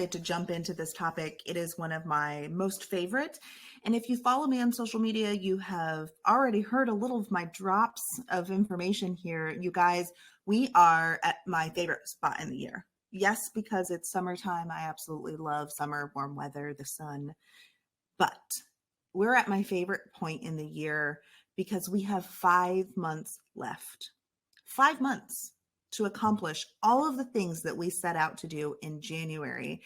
excited to jump into this topic. It is one of my most favorite. And if you follow me on social media, you have already heard a little of my drops of information here. You guys, we are at my favorite spot in the year. Yes, because it's summertime. I absolutely love summer, warm weather, the sun. But we're at my favorite point in the year because we have 5 months left. 5 months to accomplish all of the things that we set out to do in January.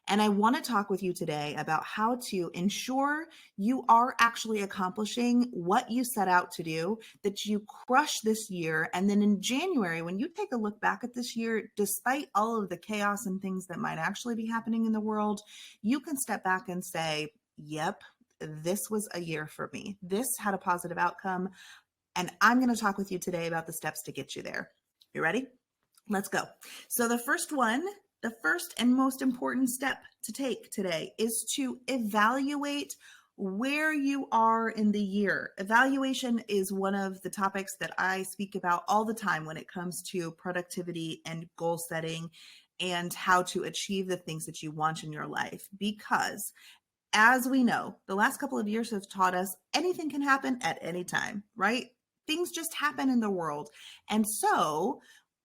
And I want to talk with you today about how to ensure you are actually accomplishing what you set out to do, that you crush this year. And then in January, when you take a look back at this year, despite all of the chaos and things that might actually be happening in the world, you can step back and say, yep, this was a year for me. This had a positive outcome. And I'm going to talk with you today about the steps to get you there. You ready? Let's go. So the first and most important step to take today is to evaluate where you are in the year. Evaluation is one of the topics that I speak about all the time when it comes to productivity and goal setting and how to achieve the things that you want in your life. Because as we know, the last couple of years have taught us anything can happen at any time, right? Things just happen in the world. And so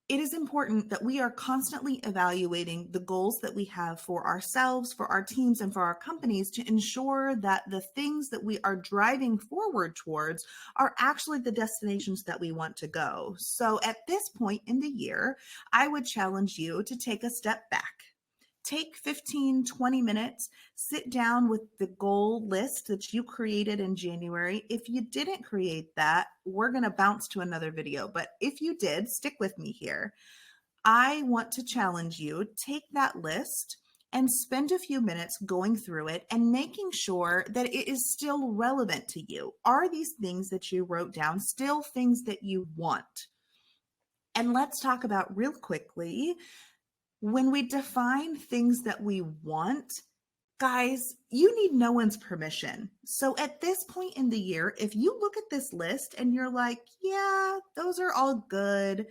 it is important that we are constantly evaluating the goals that we have for ourselves, for our teams, and for our companies to ensure that the things that we are driving forward towards are actually the destinations that we want to go. So at this point in the year, I would challenge you to take a step back. Take 15, 20 minutes, sit down with the goal list that you created in January. If you didn't create that, we're going to bounce to another video. But if you did, stick with me here. I want to challenge you, take that list and spend a few minutes going through it and making sure that it is still relevant to you. Are these things that you wrote down still things that you want? And let's talk about real quickly, when we define things that we want, guys, you need no one's permission. So at this point in the year, if you look at this list and you're like, yeah, those are all good,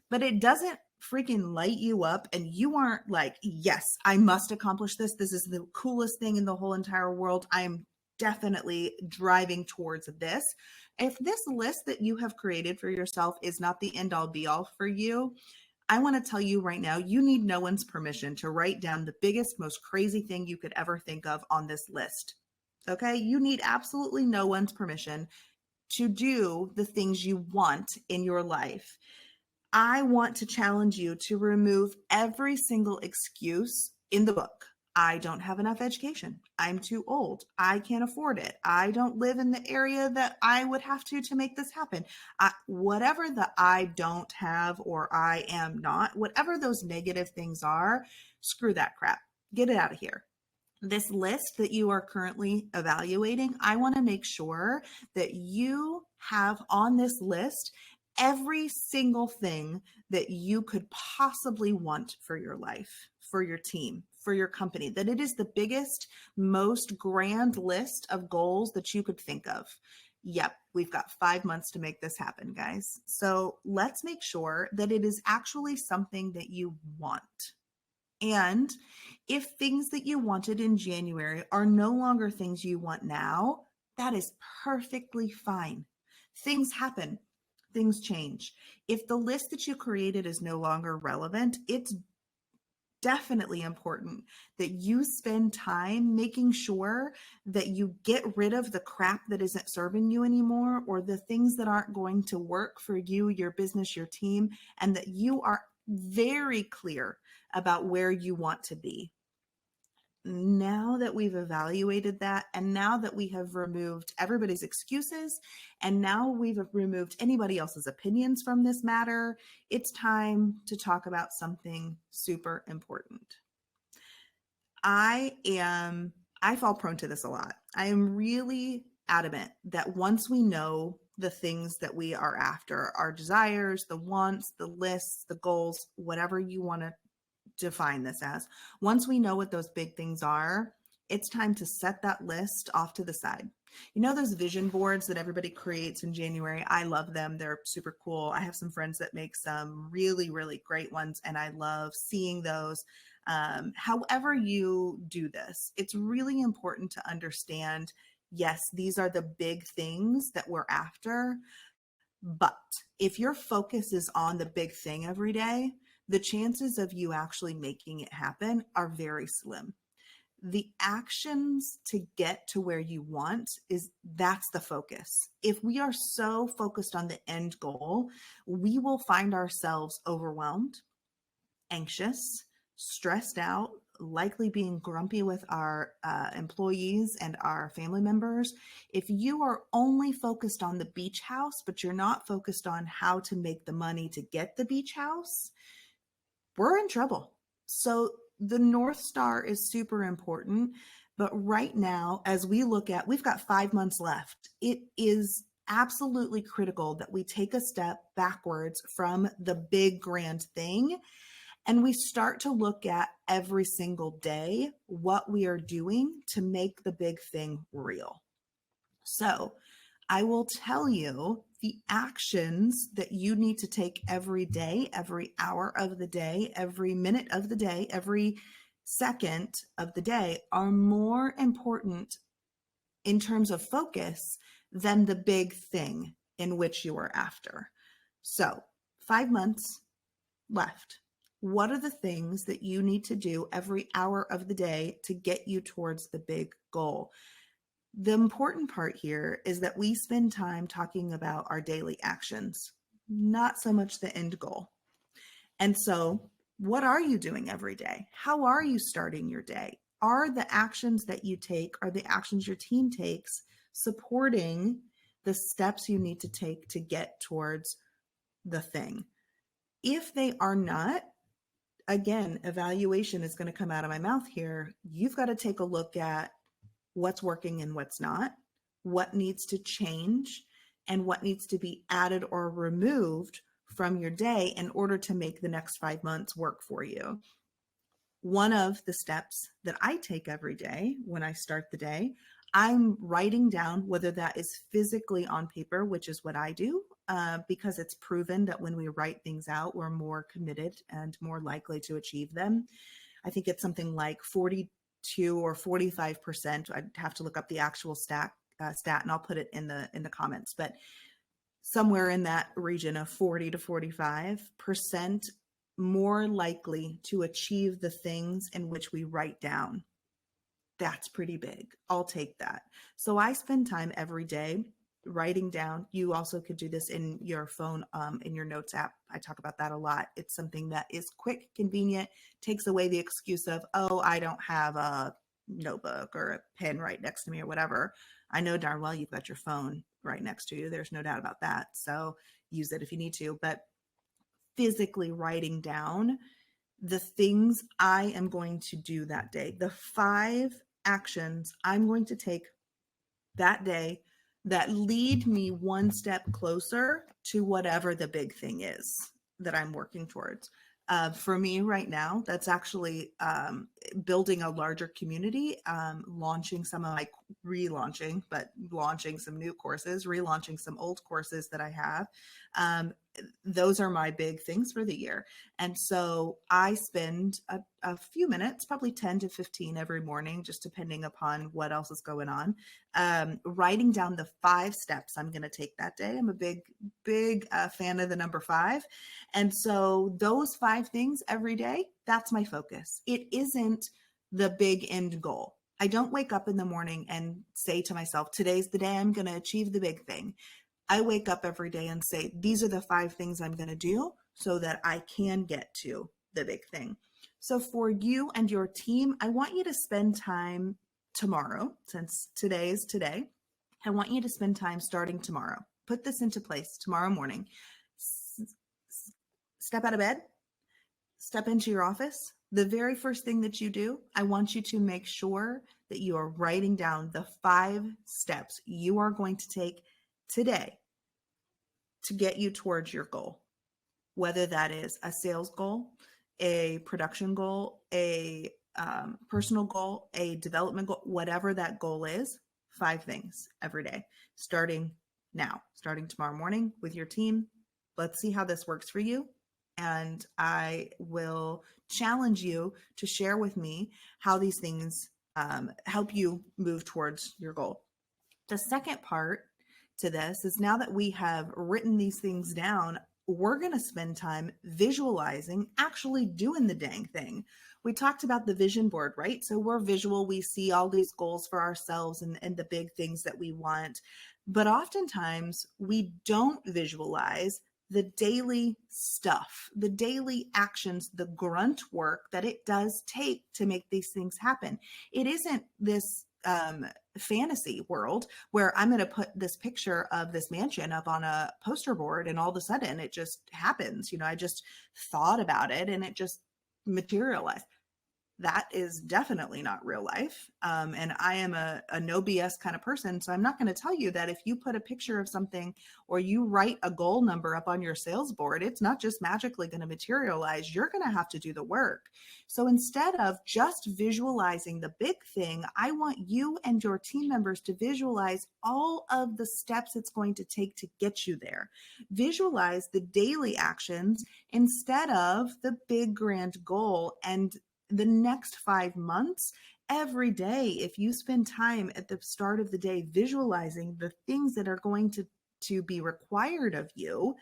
but it doesn't freaking light you up and you aren't like, yes, I must accomplish this. This is the coolest thing in the whole entire world. I am definitely driving towards this. If this list that you have created for yourself is not the end all be all for you, I want to tell you right now, you need no one's permission to write down the biggest, most crazy thing you could ever think of on this list. Okay? You need absolutely no one's permission to do the things you want in your life. I want to challenge you to remove every single excuse in the book. I don't have enough education. I'm too old. I can't afford it. I don't live in the area that I would have to make this happen. Whatever the I don't have or I am not, whatever those negative things are, screw that crap. Get it out of here. This list that you are currently evaluating, I want to make sure that you have on this list every single thing that you could possibly want for your life, for your team, for your company, that it is the biggest, most grand list of goals that you could think of. Yep, we've got 5 months to make this happen, guys. So let's make sure that it is actually something that you want. And if things that you wanted in January are no longer things you want now, that is perfectly fine. Things happen. Things change. If the list that you created is no longer relevant, it's definitely important that you spend time making sure that you get rid of the crap that isn't serving you anymore, or the things that aren't going to work for you, your business, your team, and that you are very clear about where you want to be. Now that we've evaluated that, and now that we have removed everybody's excuses, and now we've removed anybody else's opinions from this matter, it's time to talk about something super important. I fall prone to this a lot. I am really adamant that once we know the things that we are after, our desires, the wants, the lists, the goals, whatever you want to define this as, once we know what those big things are, it's time to set that list off to the side. You know those vision boards that everybody creates in January? I love them. They're super cool. I have some friends that make some really, really great ones, and I love seeing those. However you do this, it's really important to understand, yes, these are the big things that we're after. But if your focus is on the big thing every day, the chances of you actually making it happen are very slim. The actions to get to where you want that's the focus. If we are so focused on the end goal, we will find ourselves overwhelmed, anxious, stressed out, likely being grumpy with our employees and our family members. If you are only focused on the beach house, but you're not focused on how to make the money to get the beach house, we're in trouble. So the North Star is super important. But right now, as we look at, we've got 5 months left. It is absolutely critical that we take a step backwards from the big grand thing and we start to look at every single day what we are doing to make the big thing real. So I will tell you the actions that you need to take every day, every hour of the day, every minute of the day, every second of the day are more important in terms of focus than the big thing in which you are after. So 5 months left. What are the things that you need to do every hour of the day to get you towards the big goal? The important part here is that we spend time talking about our daily actions, not so much the end goal. And so, what are you doing every day? How are you starting your day? Are the actions that you take, are the actions your team takes supporting the steps you need to take to get towards the thing? If they are not, again, evaluation is going to come out of my mouth here. You've got to take a look at what's working and what's not, what needs to change, and what needs to be added or removed from your day in order to make the next 5 months work for you. One of the steps that I take every day when I start the day, I'm writing down, whether that is physically on paper, which is what I do, because it's proven that when we write things out, we're more committed and more likely to achieve them. I think it's something like 42 or 45%. I'd have to look up the actual stat, and I'll put it in the comments, but somewhere in that region of 40 to 45% more likely to achieve the things in which we write down. That's pretty big. I'll take that. So I spend time every day writing down. You also could do this in your phone, in your notes app. I talk about that a lot. It's something that is quick, convenient, takes away the excuse of, oh, I don't have a notebook or a pen right next to me or whatever. I know darn well you've got your phone right next to you. There's no doubt about that. So use it if you need to, but physically writing down the things I am going to do that day, the 5 actions I'm going to take that day that lead me one step closer to whatever the big thing is that I'm working towards. For me right now, that's actually building a larger community, launching some of my launching some new courses, relaunching some old courses that I have. Those are my big things for the year. And so I spend a few minutes, probably 10 to 15 every morning, just depending upon what else is going on, writing down the 5 steps I'm going to take that day. I'm a big fan of the number 5. And so those 5 things every day, that's my focus. It isn't the big end goal. I don't wake up in the morning and say to myself, today's the day I'm going to achieve the big thing. I wake up every day and say, these are the 5 things I'm going to do so that I can get to the big thing. So for you and your team, I want you to spend time tomorrow, since today is today. I want you to spend time starting tomorrow. Put this into place tomorrow morning. Step out of bed, step into your office. The very first thing that you do, I want you to make sure that you are writing down the 5 steps you are going to take today to get you towards your goal, whether that is a sales goal, a production goal, a personal goal, a development goal, whatever that goal is. 5 things every day, starting now, starting tomorrow morning with your team. Let's see how this works for you. And I will challenge you to share with me how these things help you move towards your goal. The second part to this is, now that we have written these things down, we're going to spend time visualizing actually doing the dang thing. We talked about the vision board, right? So we're visual. We see all these goals for ourselves and the big things that we want. But oftentimes we don't visualize the daily stuff, the daily actions, the grunt work that it does take to make these things happen. It isn't this fantasy world where I'm going to put this picture of this mansion up on a poster board and all of a sudden it just happens. I just thought about it and it just materialized. That is definitely not real life. And I am a no BS kind of person. So I'm not going to tell you that if you put a picture of something or you write a goal number up on your sales board, it's not just magically going to materialize. You're going to have to do the work. So instead of just visualizing the big thing, I want you and your team members to visualize all of the steps it's going to take to get you there. Visualize the daily actions instead of the big grand goal. And the next 5 months, every day, if you spend time at the start of the day visualizing the things that are going to be required of you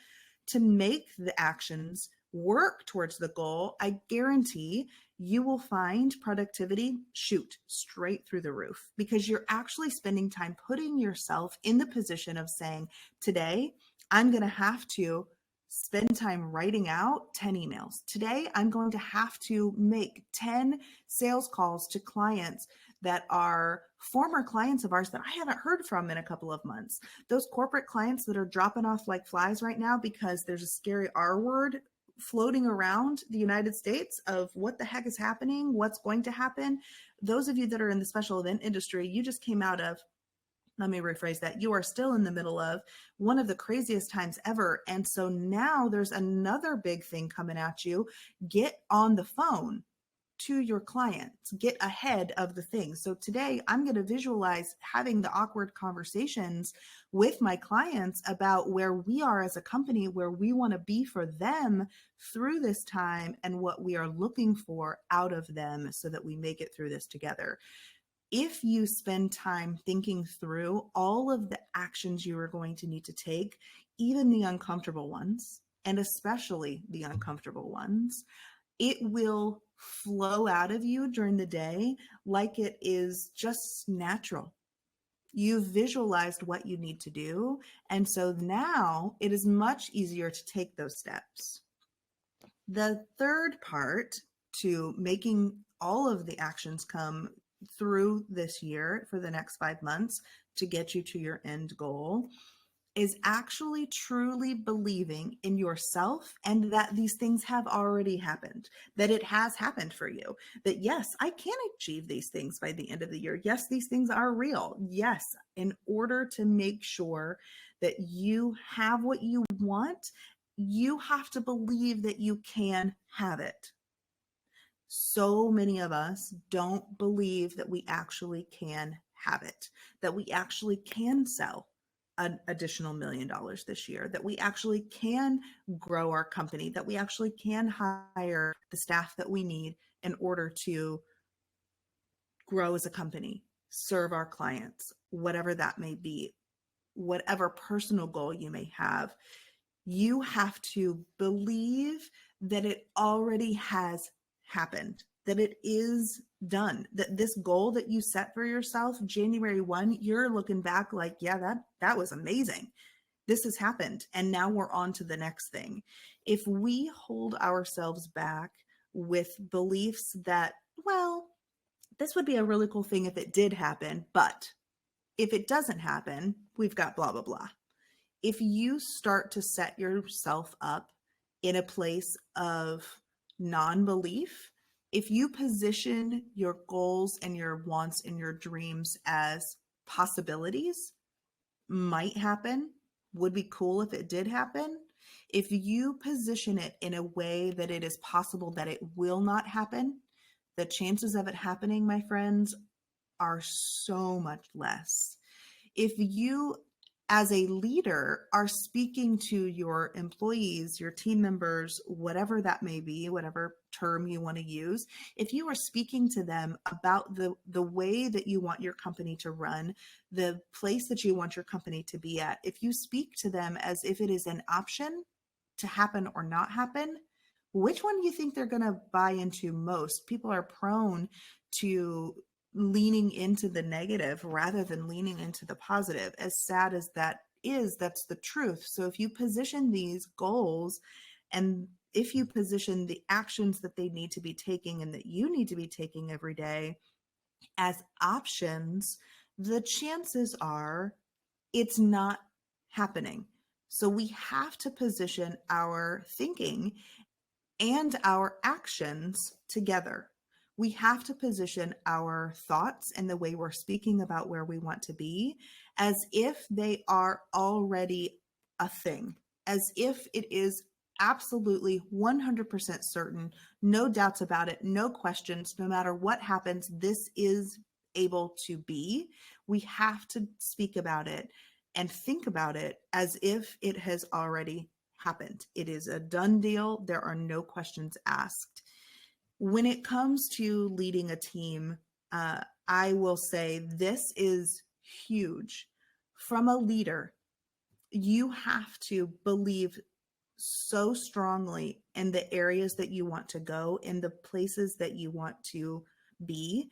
to make the actions work towards the goal, I guarantee you will find productivity shoot straight through the roof, because you're actually spending time putting yourself in the position of saying, today, I'm going to have to spend time writing out 10 emails. Today, I'm going to have to make 10 sales calls to clients that are former clients of ours that I haven't heard from in a couple of months. Those corporate clients that are dropping off like flies right now because there's a scary R word floating around the United States of what the heck is happening, what's going to happen. Those of you that are in the special event industry, you just came out of, let me rephrase that, you are still in the middle of one of the craziest times ever. And so now there's another big thing coming at you. Get on the phone to your clients, get ahead of the things. So today I'm going to visualize having the awkward conversations with my clients about where we are as a company, where we want to be for them through this time, and what we are looking for out of them so that we make it through this together. If you spend time thinking through all of the actions you are going to need to take, even the uncomfortable ones, and especially the uncomfortable ones, it will flow out of you during the day like it is just natural. You've visualized what you need to do. And so now it is much easier to take those steps. The third part to making all of the actions come through this year for the next 5 months to get you to your end goal is actually truly believing in yourself and that these things have already happened, that it has happened for you, that yes, I can achieve these things by the end of the year. Yes, these things are real. Yes, in order to make sure that you have what you want, you have to believe that you can have it. So many of us don't believe that we actually can have it, that we actually can sell an additional $1 million this year, that we actually can grow our company, that we actually can hire the staff that we need in order to grow as a company, serve our clients, whatever that may be, whatever personal goal you may have. You have to believe that it already has happened, that it is done, that this goal that you set for yourself, January 1, you're looking back like, yeah, that was amazing. This has happened. And now we're on to the next thing. If we hold ourselves back with beliefs that, well, this would be a really cool thing if it did happen, but if it doesn't happen, we've got blah, blah, blah. If you start to set yourself up in a place of non-belief, if you position your goals and your wants and your dreams as possibilities, might happen, would be cool if it did happen, if you position it in a way that it is possible that it will not happen, the chances of it happening, my friends, are so much less. If you as a leader, are speaking to your employees, your team members, whatever that may be, whatever term you want to use, if you are speaking to them about the way that you want your company to run, the place that you want your company to be at, if you speak to them as if it is an option to happen or not happen, which one do you think they're going to buy into most? People are prone to leaning into the negative rather than leaning into the positive. As sad as that is, that's the truth. So if you position these goals, and if you position the actions that they need to be taking and that you need to be taking every day as options, the chances are it's not happening. So we have to position our thinking and our actions together. We have to position our thoughts and the way we're speaking about where we want to be as if they are already a thing, as if it is absolutely 100% certain, no doubts about it, no questions, no matter what happens, this is able to be. We have to speak about it and think about it as if it has already happened. It is a done deal. There are no questions asked. When it comes to leading a team, I will say this is huge. From a leader, you have to believe so strongly in the areas that you want to go, in the places that you want to be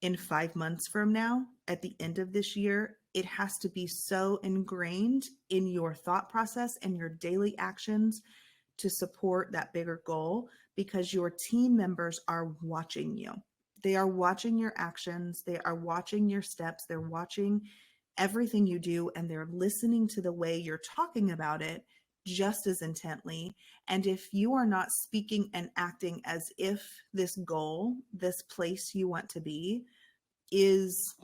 in 5 months from now, at the end of this year. It has to be so ingrained in your thought process and your daily actions to support that bigger goal, because your team members are watching you. They are watching your actions. They are watching your steps. They're watching everything you do, and they're listening to the way you're talking about it just as intently. And if you are not speaking and acting as if this goal, this place you want to be, is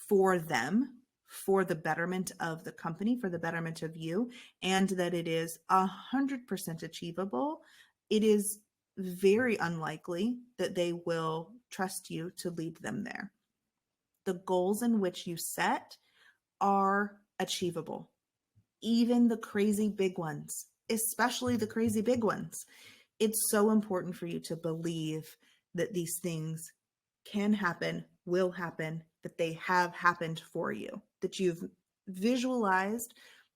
for them, for the betterment of the company, for the betterment of you, and that it is 100% achievable, it is very unlikely that they will trust you to lead them there. The goals in which you set are achievable, even the crazy big ones, especially the crazy big ones. It's so important for you to believe that these things can happen, will happen, that they have happened for you, that you've visualized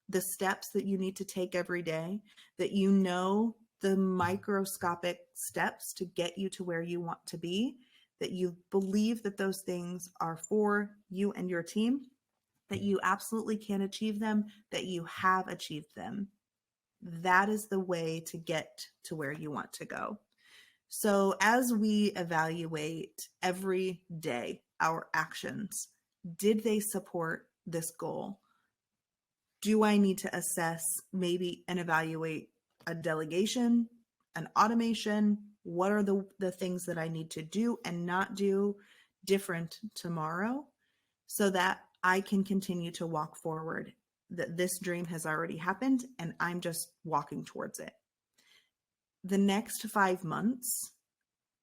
the steps that you need to take every day, that you know the microscopic steps to get you to where you want to be, that you believe that those things are for you and your team, that you absolutely can achieve them, that you have achieved them. That is the way to get to where you want to go. So as we evaluate every day our actions, did they support this goal? Do I need to assess maybe and evaluate a delegation, an automation? What are the things that I need to do and not do different tomorrow so that I can continue to walk forward, that this dream has already happened and I'm just walking towards it? The next 5 months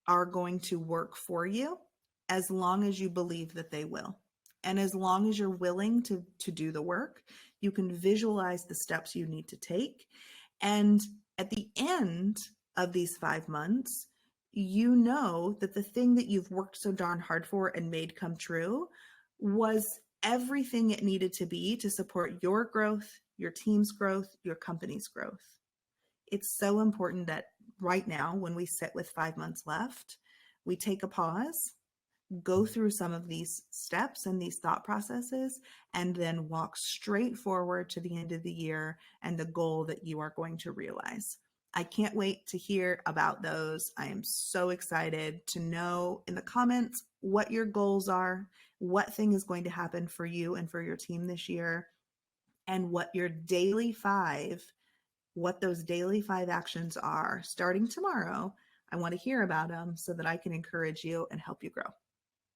are going to work for you as long as you believe that they will. And as long as you're willing to do the work, you can visualize the steps you need to take. And at the end of these 5 months, you know that the thing that you've worked so darn hard for and made come true was everything it needed to be to support your growth, your team's growth, your company's growth. It's so important that right now, when we sit with 5 months left, we take a pause, go through some of these steps and these thought processes, and then walk straight forward to the end of the year and the goal that you are going to realize. I can't wait to hear about those. I am so excited to know in the comments what your goals are, what thing is going to happen for you and for your team this year, and what your what those daily 5 actions are starting tomorrow. I want to hear about them so that I can encourage you and help you grow.